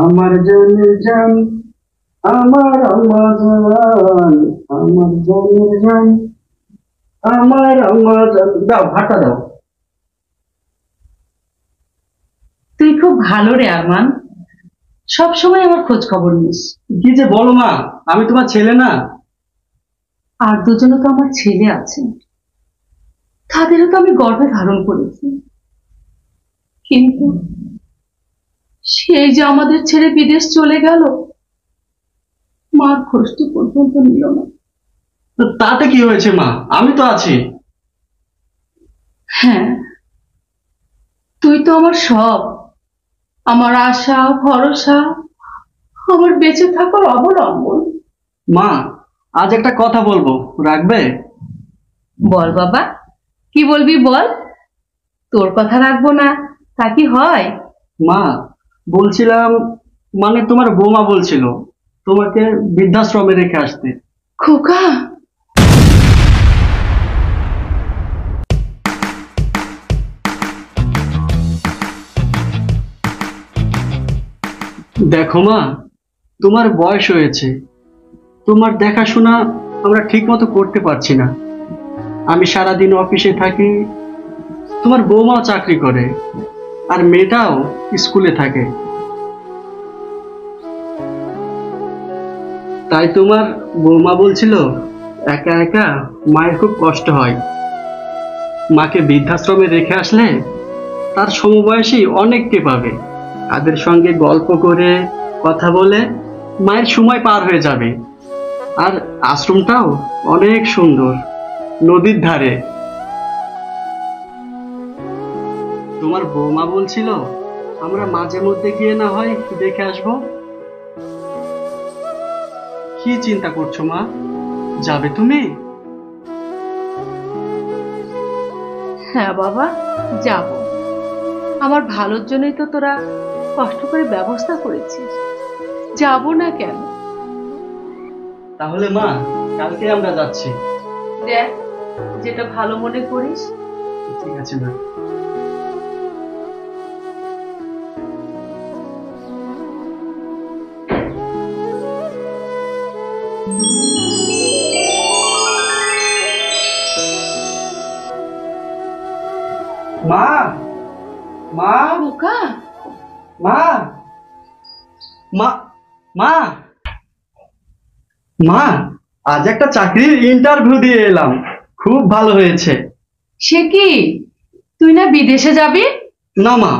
আমার জানের জান, আমার আম্মা জান, আমার জানের জান, আমার আম্মা জান। দাও ভাতটা দাও। তুই খুব ভালো রে আরমান, সব সময় আমার খোঁজ খবর নিস। কি যে বলো মা, আমি তোমার ছেলে না? আর দুজনে তো আমার ছেলে আছে, তাদেরও তো আমি গর্ভে ধারণ করেছি, কিন্তু সেই যে আমাদের ছেড়ে বিদেশ চলে গেল, মার খোঁজটি পর্যন্ত নিল না। তো তাতে কি হয়েছে মা, আমি তো আছি। হ্যাঁ, তুই তো আমার সব, আমার আশা ভরসা, আমার বেঁচে থাকার অবলম্বন। মা, আজ একটা কথা বলবো, রাখবে? বল বাবা, কি বলবি বল, তোর কথা রাখবো না তা কি হয়? মা, বলছিলাম, মানে তোমার বৌমা বলছিল তোমাকে বৃদ্ধাশ্রমে রেখে আসতে। খোকা, দেখো মা, তোমার বয়স হয়েছে, তোমার দেখাশোনা আমরা ঠিক মতো করতে পারছি না। আমি সারাদিন অফিসে থাকি, তোমার বৌমাও চাকরি করে, আর মেয়েটাও স্কুলে থাকে। তাই তোমার বৌমা বলছিল একা একা মায়ের খুব কষ্ট হয়, মাকে বৃদ্ধাশ্রমে রেখে আসলে তার সমবয়সী অনেককে পাবে, তাদের সঙ্গে গল্প করে কথা বলে মায়ের সময় পার হয়ে যাবে। আর আশ্রমটাও অনেক সুন্দর, নদীর ধারে। তোমার বৌমা বলছিল আমরা মাঝে মধ্যে গিয়ে না হয় দেখে আসবো। কি চিন্তা করছো মা, যাবে তুমি? হ্যাঁ বাবা, যাব। আমার ভালোর জন্যই তো তোরা কষ্ট করে ব্যবস্থা করেছিস, যাব না কেন? তাহলে মা, কালকে আমরা যাচ্ছি। দেখ, যেটা ভালো মনে করিস। ঠিক আছে মা। মা, মা, খোকা, মা, মা, মা, মা, আজ একটা চাকরির ইন্টারভিউ দিয়ে এলাম, খুব ভালো হয়েছে। সে কি, তুই না বিদেশে যাবি? না মা,